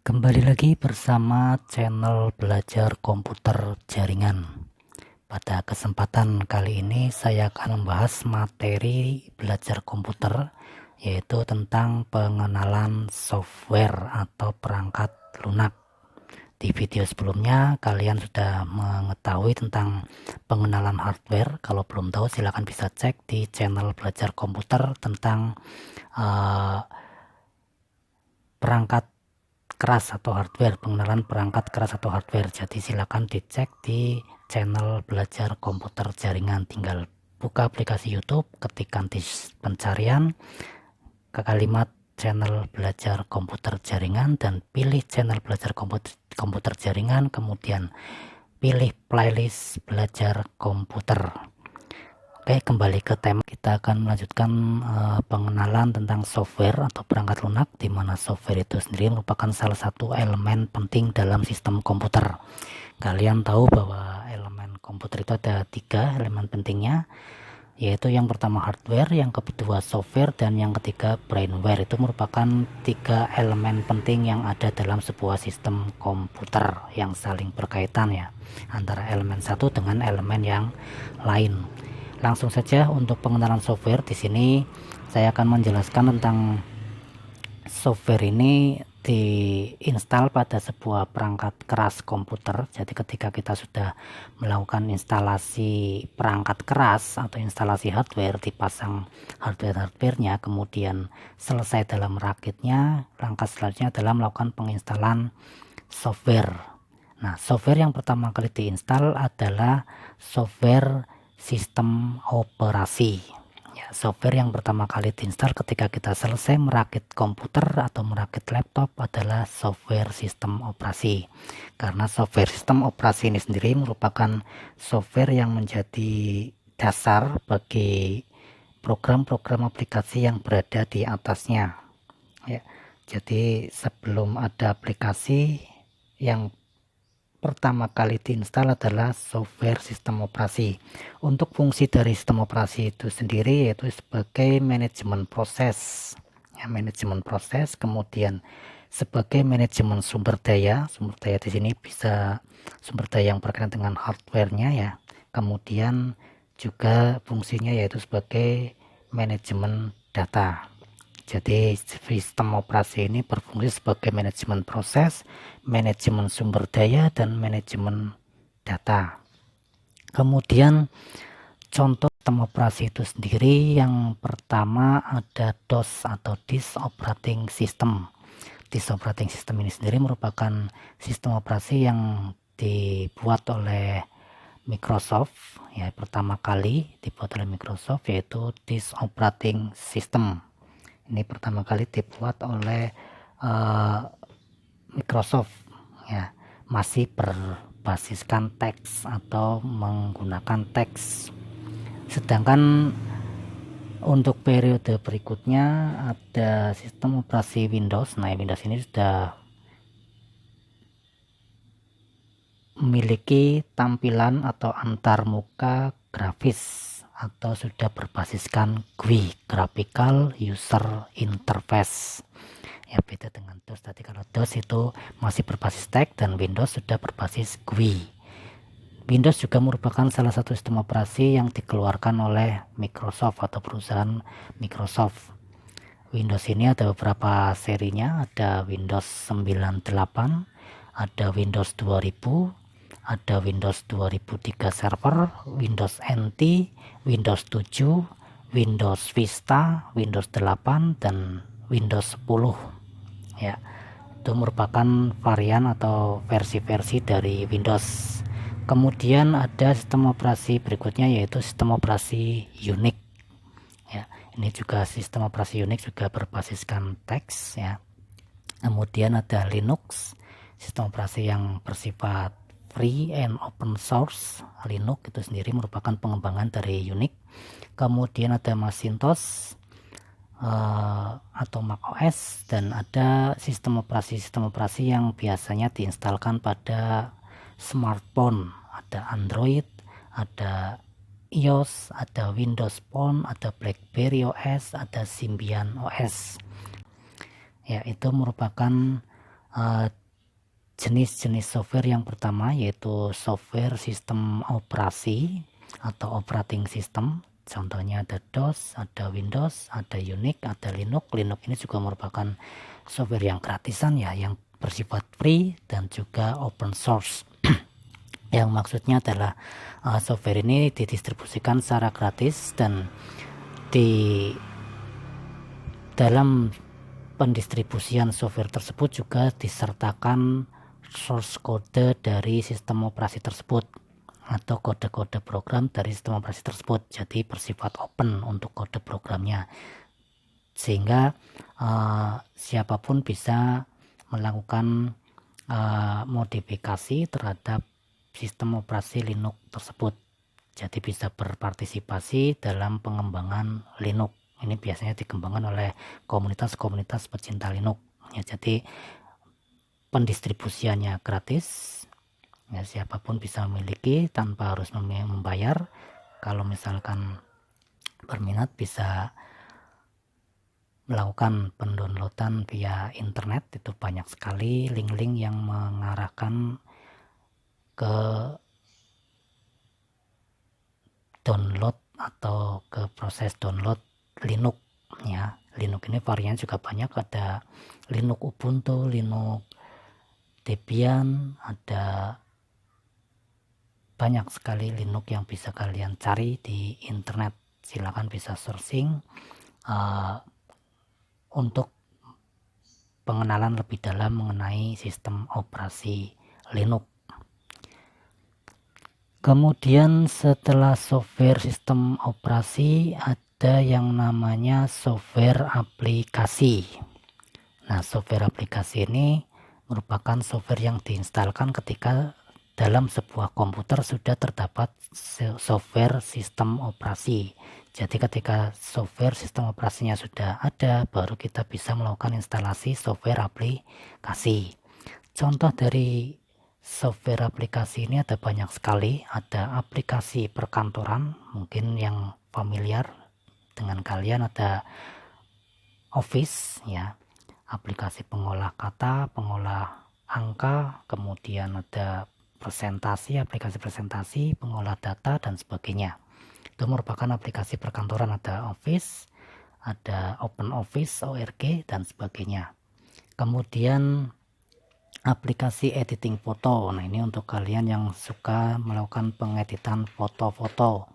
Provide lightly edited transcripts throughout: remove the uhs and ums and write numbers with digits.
Kembali lagi bersama channel belajar komputer jaringan. Pada kesempatan kali ini saya akan membahas materi belajar komputer, yaitu tentang pengenalan software atau perangkat lunak. Di video sebelumnya kalian sudah mengetahui tentang pengenalan hardware. Kalau belum tahu silahkan bisa cek di channel belajar komputer tentang perangkat keras atau hardware, pengenalan perangkat keras atau hardware. Jadi silakan dicek di channel belajar komputer jaringan. Tinggal buka aplikasi YouTube, ketikkan di pencarian ke kalimat channel belajar komputer jaringan dan pilih channel belajar komputer jaringan, kemudian pilih playlist belajar komputer. Oke, kembali ke tema. Kita akan melanjutkan pengenalan tentang software atau perangkat lunak, di mana software itu sendiri merupakan salah satu elemen penting dalam sistem komputer. Kalian tahu bahwa elemen komputer itu ada 3 elemen pentingnya, yaitu yang pertama hardware, yang kedua software, dan yang ketiga brainware. Itu merupakan 3 elemen penting yang ada dalam sebuah sistem komputer yang saling berkaitan ya, antara elemen satu dengan elemen yang lain. Langsung saja untuk pengenalan software. Di sini saya akan menjelaskan tentang software ini diinstal pada sebuah perangkat keras komputer. Jadi ketika kita sudah melakukan instalasi perangkat keras atau instalasi hardware, dipasang hardware-hardwarenya, kemudian selesai dalam merakitnya, langkah selanjutnya adalah melakukan penginstalan software. Nah, software yang pertama kali diinstal adalah software sistem operasi. Ya, software yang pertama kali diinstal ketika kita selesai merakit komputer atau merakit laptop adalah software sistem operasi. Karena software sistem operasi ini sendiri merupakan software yang menjadi dasar bagi program-program aplikasi yang berada di atasnya. Ya, jadi sebelum ada aplikasi, yang pertama kali diinstal adalah software sistem operasi. Untuk fungsi dari sistem operasi itu sendiri yaitu sebagai manajemen proses. Ya, manajemen proses, kemudian sebagai manajemen sumber daya. Sumber daya di sini bisa sumber daya yang berkaitan dengan hardware-nya ya. Kemudian juga fungsinya yaitu sebagai manajemen data. Jadi sistem operasi ini berfungsi sebagai manajemen proses, manajemen sumber daya, dan manajemen data. Kemudian contoh sistem operasi itu sendiri, yang pertama ada DOS atau Disk Operating System. Disk Operating System ini sendiri merupakan sistem operasi yang dibuat oleh Microsoft ya, pertama kali dibuat oleh Microsoft, yaitu Disk Operating System. Ini pertama kali dibuat oleh Microsoft ya, masih berbasiskan teks atau menggunakan teks. Sedangkan untuk periode berikutnya ada sistem operasi Windows. Nah, Windows ini sudah memiliki tampilan atau antarmuka grafis atau sudah berbasiskan GUI, Graphical User Interface. Ya, beda dengan DOS tadi. Kalau DOS itu masih berbasis teks dan Windows sudah berbasis GUI. Windows juga merupakan salah satu sistem operasi yang dikeluarkan oleh Microsoft atau perusahaan Microsoft. Windows ini ada beberapa serinya, ada Windows 98, ada Windows 2000, ada Windows 2003 Server, Windows NT, Windows 7, Windows Vista, Windows 8, dan Windows 10 ya. Itu merupakan varian atau versi-versi dari Windows. Kemudian ada sistem operasi berikutnya, yaitu sistem operasi Unix ya. Ini juga sistem operasi Unix juga berbasiskan teks ya. Kemudian ada Linux, sistem operasi yang bersifat free and open source. Linux itu sendiri merupakan pengembangan dari Unix. Kemudian ada Macintosh atau macOS, dan ada sistem operasi yang biasanya diinstalkan pada smartphone. Ada Android, ada iOS, ada Windows Phone, ada BlackBerry OS, ada Symbian OS. Ya, itu merupakan jenis-jenis software yang pertama yaitu software sistem operasi atau operating system. Contohnya ada DOS, ada Windows, ada Unix, ada Linux. Linux ini juga merupakan software yang gratisan ya, yang bersifat free dan juga open source. Yang maksudnya adalah software ini didistribusikan secara gratis, dan di dalam pendistribusian software tersebut juga disertakan source code dari sistem operasi tersebut atau kode-kode program dari sistem operasi tersebut. Jadi bersifat open untuk kode programnya, sehingga siapapun bisa melakukan modifikasi terhadap sistem operasi Linux tersebut. Jadi bisa berpartisipasi dalam pengembangan Linux. Ini biasanya dikembangkan oleh komunitas-komunitas pecinta Linux ya. Jadi pendistribusiannya gratis ya, siapapun bisa memiliki tanpa harus membayar. Kalau misalkan berminat bisa melakukan pendownloadan via internet, itu banyak sekali link-link yang mengarahkan ke download atau ke proses download Linux ya. Linux ini varian juga banyak, ada Linux Ubuntu, Linux Debian, ada banyak sekali Linux yang bisa kalian cari di internet. Silakan bisa searching untuk pengenalan lebih dalam mengenai sistem operasi Linux. Kemudian setelah software sistem operasi ada yang namanya software aplikasi. Nah, software aplikasi ini merupakan software yang diinstalkan ketika dalam sebuah komputer sudah terdapat software sistem operasi. Jadi ketika software sistem operasinya sudah ada, baru kita bisa melakukan instalasi software aplikasi. Contoh dari software aplikasi ini ada banyak sekali. Ada aplikasi perkantoran, mungkin yang familiar dengan kalian, ada Office ya, aplikasi pengolah kata, pengolah angka, kemudian ada presentasi, aplikasi presentasi, pengolah data dan sebagainya. Itu merupakan aplikasi perkantoran. Ada Office, ada Open Office, ORG dan sebagainya. Kemudian aplikasi editing foto. Nah, ini untuk kalian yang suka melakukan pengeditan foto-foto,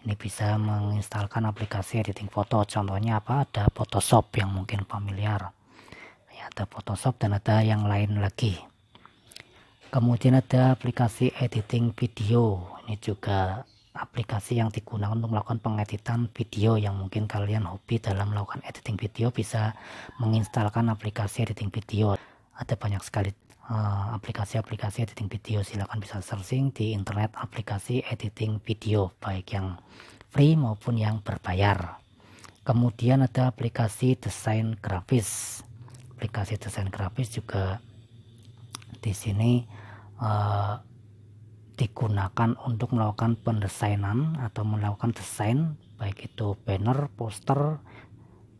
ini bisa menginstalkan aplikasi editing foto. Contohnya apa? Ada Photoshop yang mungkin familiar ya, ada Photoshop dan ada yang lain lagi. Kemudian ada aplikasi editing video. Ini juga aplikasi yang digunakan untuk melakukan pengeditan video. Yang mungkin kalian hobi dalam melakukan editing video, bisa menginstalkan aplikasi editing video. Ada banyak sekali aplikasi-aplikasi editing video. Silakan bisa searching di internet aplikasi editing video, baik yang free maupun yang berbayar. Kemudian ada aplikasi desain grafis. Aplikasi desain grafis juga di sini digunakan untuk melakukan pendesainan atau melakukan desain, baik itu banner, poster,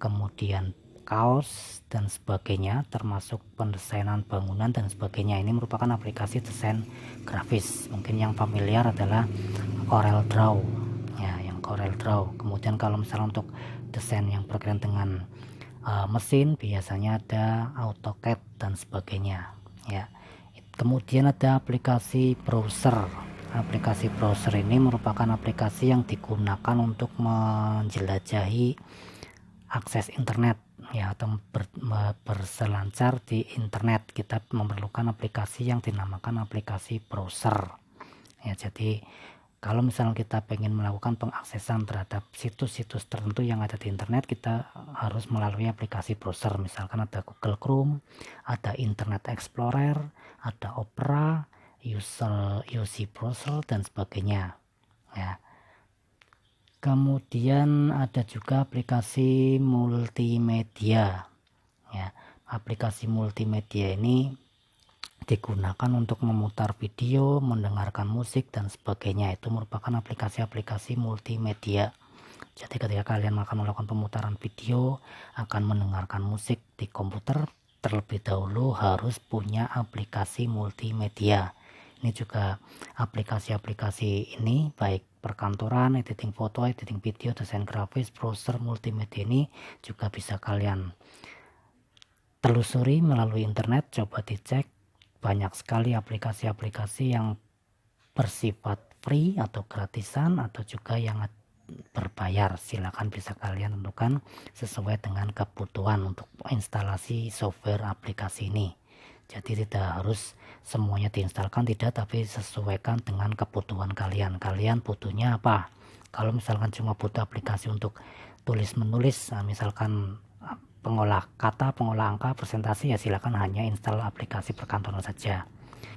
kemudian kaos dan sebagainya, termasuk pendesainan bangunan dan sebagainya. Ini merupakan aplikasi desain grafis. Mungkin yang familiar adalah Corel Draw ya, yang Corel Draw. Kemudian kalau misalnya untuk desain yang berkaitan dengan mesin, biasanya ada AutoCAD dan sebagainya ya. Kemudian ada aplikasi browser. Aplikasi browser ini merupakan aplikasi yang digunakan untuk menjelajahi akses internet ya, atau berselancar di internet. Kita memerlukan aplikasi yang dinamakan aplikasi browser ya. Jadi kalau misalnya kita pengen melakukan pengaksesan terhadap situs-situs tertentu yang ada di internet, kita harus melalui aplikasi browser. Misalkan ada Google Chrome, ada Internet Explorer, ada Opera, UC Browser dan sebagainya ya. Kemudian ada juga aplikasi multimedia ya. Aplikasi multimedia ini digunakan untuk memutar video, mendengarkan musik dan sebagainya. Itu merupakan aplikasi-aplikasi multimedia. Jadi ketika kalian akan melakukan pemutaran video, akan mendengarkan musik di komputer, terlebih dahulu harus punya aplikasi multimedia. Ini juga aplikasi-aplikasi ini baik perkantoran, editing foto, editing video, desain grafis, browser multimedia ini juga bisa kalian telusuri melalui internet. Coba dicek, banyak sekali aplikasi-aplikasi yang bersifat free atau gratisan atau juga yang berbayar. Silakan bisa kalian tentukan sesuai dengan kebutuhan untuk instalasi software aplikasi ini. Jadi tidak harus semuanya diinstalkan, tidak, tapi sesuaikan dengan kebutuhan kalian. Kalian butuhnya apa? Kalau misalkan cuma butuh aplikasi untuk tulis menulis, misalkan pengolah kata, pengolah angka, presentasi, ya silakan hanya install aplikasi perkantoran saja.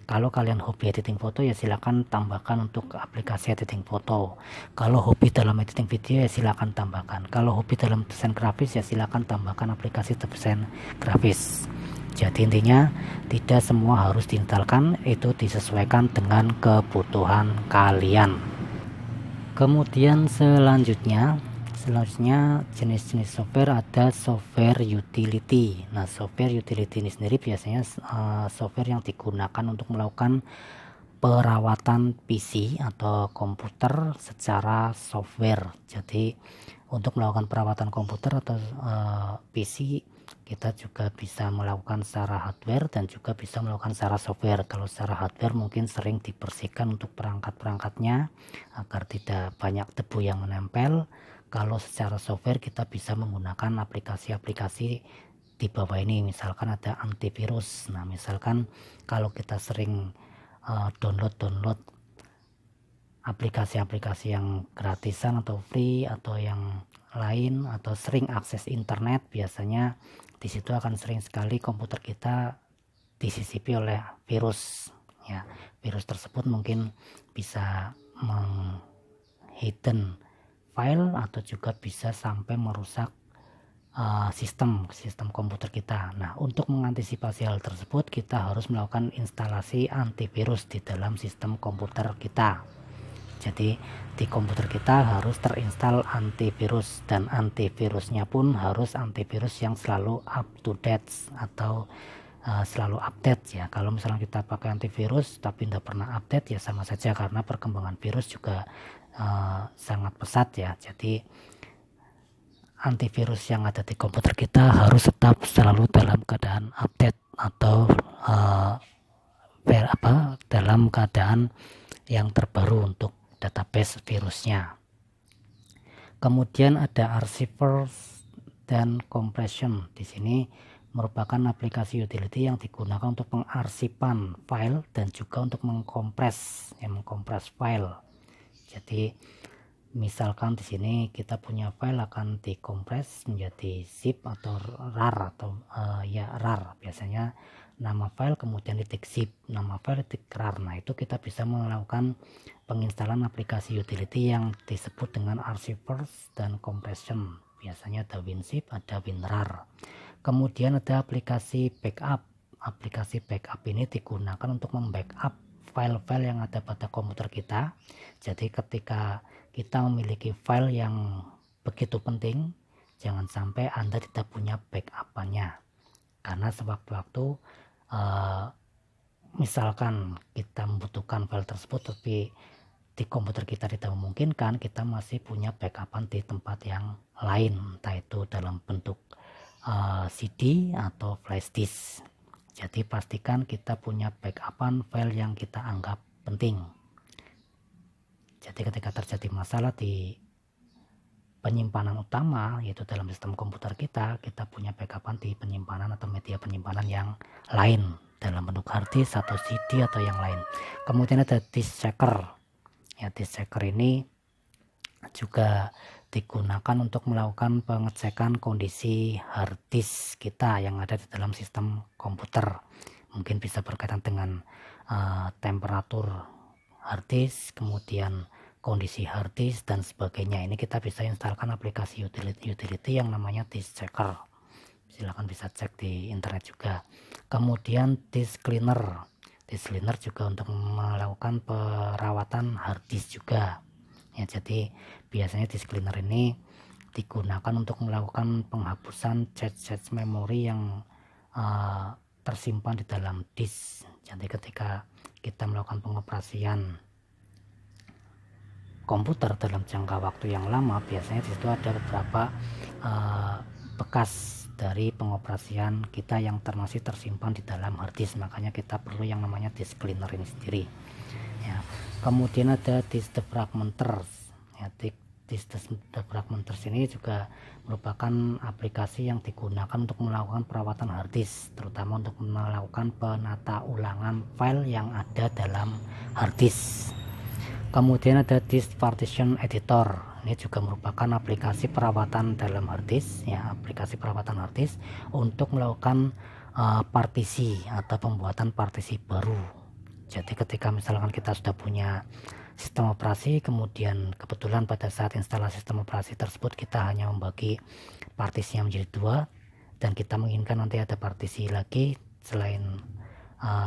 Kalau kalian hobi editing foto, ya silakan tambahkan untuk aplikasi editing foto. Kalau hobi dalam editing video, ya silakan tambahkan. Kalau hobi dalam desain grafis, ya silakan tambahkan aplikasi desain grafis. Jadi intinya tidak semua harus diinstalkan, itu disesuaikan dengan kebutuhan kalian. Kemudian selanjutnya jenis-jenis software, ada software utility. Nah, software utility ini sendiri biasanya software yang digunakan untuk melakukan perawatan PC atau komputer secara software. Jadi untuk melakukan perawatan komputer atau PC, kita juga bisa melakukan secara hardware dan juga bisa melakukan secara software. Kalau secara hardware mungkin sering dibersihkan untuk perangkat-perangkatnya agar tidak banyak debu yang menempel. Kalau secara software kita bisa menggunakan aplikasi-aplikasi di bawah ini, misalkan ada antivirus. Nah, misalkan kalau kita sering download aplikasi-aplikasi yang gratisan atau free atau yang lain, atau sering akses internet, biasanya di situ akan sering sekali komputer kita disisipi oleh virus. Ya, virus tersebut mungkin bisa menghidden file atau juga bisa sampai merusak sistem komputer kita. Nah, untuk mengantisipasi hal tersebut, kita harus melakukan instalasi antivirus di dalam sistem komputer kita. Jadi di komputer kita harus terinstall antivirus, dan antivirusnya pun harus antivirus yang selalu up to date atau selalu update ya. Kalau misalnya kita pakai antivirus tapi tidak pernah update, ya sama saja, karena perkembangan virus juga sangat pesat ya. Jadi antivirus yang ada di komputer kita harus tetap selalu dalam keadaan update atau dalam keadaan yang terbaru untuk database virusnya. Kemudian ada archiver dan compression. Di sini merupakan aplikasi utility yang digunakan untuk pengarsipan file dan juga untuk mengkompres file. Jadi misalkan di sini kita punya file akan dikompres menjadi zip atau rar atau rar, biasanya nama file kemudian titik zip, nama file titik rar. Nah, itu kita bisa melakukan penginstalan aplikasi utility yang disebut dengan archivers dan compression. Biasanya ada WinZip, ada WinRAR. Kemudian ada aplikasi backup. Aplikasi backup ini digunakan untuk membackup file-file yang ada pada komputer kita. Jadi ketika kita memiliki file yang begitu penting, jangan sampai Anda tidak punya backup-nya, karena sewaktu-waktu misalkan kita membutuhkan file tersebut tapi di komputer kita tidak memungkinkan, kita masih punya backupan di tempat yang lain, entah itu dalam bentuk CD atau flash disk. Jadi pastikan kita punya backupan file yang kita anggap penting. Jadi ketika terjadi masalah di penyimpanan utama, yaitu dalam sistem komputer kita punya backupan di penyimpanan atau media penyimpanan yang lain dalam bentuk hard disk atau CD atau yang lain. Kemudian ada disk checker. Ya, disk checker ini juga digunakan untuk melakukan pengecekan kondisi hard disk kita yang ada di dalam sistem komputer. Mungkin bisa berkaitan dengan temperatur hard disk, kemudian kondisi hard disk dan sebagainya. Ini kita bisa instalkan aplikasi utility yang namanya disk checker. Silahkan bisa cek di internet juga. Kemudian disk cleaner. Disk cleaner juga untuk melakukan perawatan hard disk juga. Ya, jadi biasanya disk cleaner ini digunakan untuk melakukan penghapusan cache memori yang tersimpan di dalam disk. Jadi ketika kita melakukan pengoperasian komputer dalam jangka waktu yang lama, biasanya di situ ada beberapa bekas dari pengoperasian kita yang masih tersimpan di dalam hard disk. Makanya kita perlu yang namanya disk cleaner ini sendiri ya. Kemudian ada disk defragmenter ya. Disk defragmenter ini juga merupakan aplikasi yang digunakan untuk melakukan perawatan hard disk, terutama untuk melakukan penata ulangan file yang ada dalam hard disk. Kemudian ada disk partition editor. Ini juga merupakan aplikasi perawatan dalam hard disk ya, aplikasi perawatan hard disk untuk melakukan partisi atau pembuatan partisi baru. Jadi ketika misalkan kita sudah punya sistem operasi, kemudian kebetulan pada saat instalasi sistem operasi tersebut kita hanya membagi partisinya menjadi 2, dan kita menginginkan nanti ada partisi lagi selain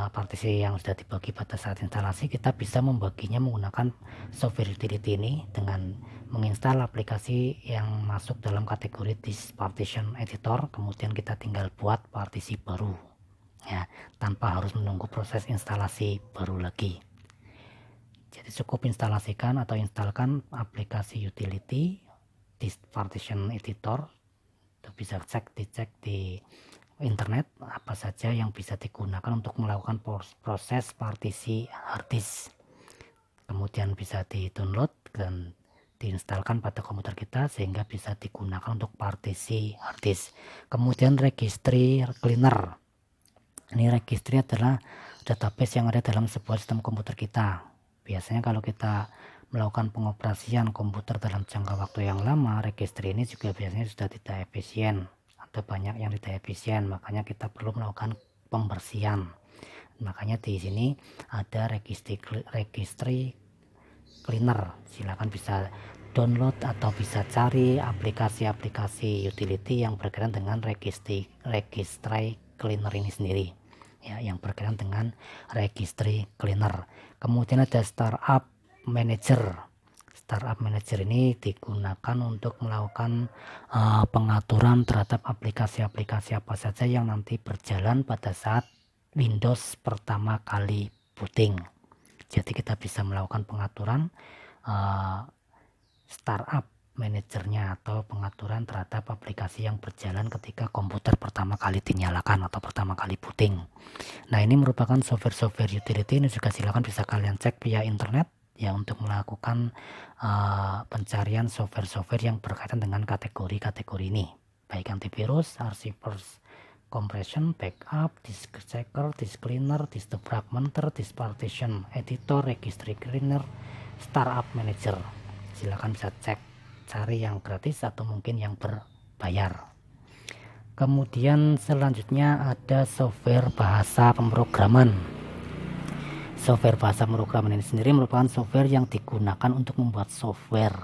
partisi yang sudah dibagi pada saat instalasi, kita bisa membaginya menggunakan software utility ini dengan menginstal aplikasi yang masuk dalam kategori disk partition editor. Kemudian kita tinggal buat partisi baru ya, tanpa harus menunggu proses instalasi baru lagi. Jadi cukup instalasikan atau instalkan aplikasi utility disk partition editor. Itu bisa dicek di internet apa saja yang bisa digunakan untuk melakukan proses partisi hard disk. Kemudian bisa di-download dan diinstalkan pada komputer kita sehingga bisa digunakan untuk partisi hard disk. Kemudian registry cleaner. Ini registry adalah database yang ada dalam sebuah sistem komputer kita. Biasanya kalau kita melakukan pengoperasian komputer dalam jangka waktu yang lama, registry ini juga biasanya sudah tidak efisien. Banyak yang tidak efisien, makanya kita perlu melakukan pembersihan. Makanya di sini ada registry cleaner. Silakan bisa download atau bisa cari aplikasi-aplikasi utility yang berkaitan dengan registry cleaner ini sendiri ya, yang berkaitan dengan registry cleaner. Kemudian ada startup manager. Startup Manager ini digunakan untuk melakukan pengaturan terhadap aplikasi-aplikasi apa saja yang nanti berjalan pada saat Windows pertama kali booting. Jadi kita bisa melakukan pengaturan Startup Managernya atau pengaturan terhadap aplikasi yang berjalan ketika komputer pertama kali dinyalakan atau pertama kali booting. Nah, ini merupakan software utility. Ini juga silakan bisa kalian cek via internet ya, untuk melakukan pencarian software-software yang berkaitan dengan kategori-kategori ini, baik antivirus, archivers, compression, backup, disk checker, disk cleaner, disk defragmenter, disk partition editor, registry cleaner, startup manager. Silakan bisa cek, cari yang gratis atau mungkin yang berbayar. Kemudian selanjutnya ada software bahasa pemrograman. Software bahasa pemrograman ini sendiri merupakan software yang digunakan untuk membuat software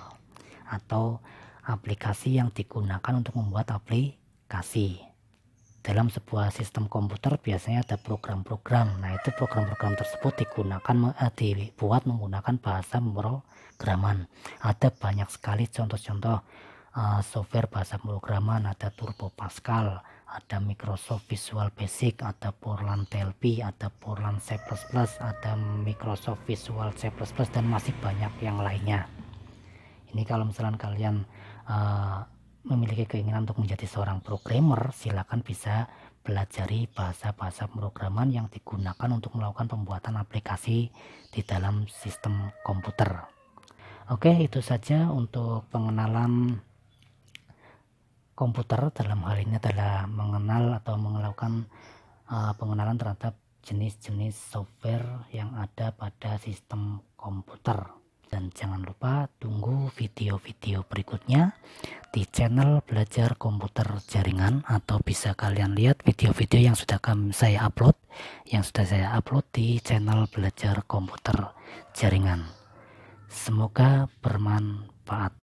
atau aplikasi yang digunakan untuk membuat aplikasi. Dalam sebuah sistem komputer biasanya ada program-program. Nah, itu program-program tersebut dibuat menggunakan bahasa pemrograman. Ada banyak sekali contoh-contoh software bahasa pemrograman. Ada Turbo Pascal, ada Microsoft Visual Basic, ada Fortran TLP, ada Fortran C++, ada Microsoft Visual C++, dan masih banyak yang lainnya. Ini kalau misalnya kalian memiliki keinginan untuk menjadi seorang programmer, silakan bisa pelajari bahasa-bahasa pemrograman yang digunakan untuk melakukan pembuatan aplikasi di dalam sistem komputer. Oke, itu saja untuk pengenalan komputer. Dalam hal ini adalah mengenal atau melakukan pengenalan terhadap jenis-jenis software yang ada pada sistem komputer. Dan jangan lupa tunggu video-video berikutnya di channel Belajar Komputer Jaringan, atau bisa kalian lihat video-video yang sudah saya upload di channel Belajar Komputer Jaringan. Semoga bermanfaat.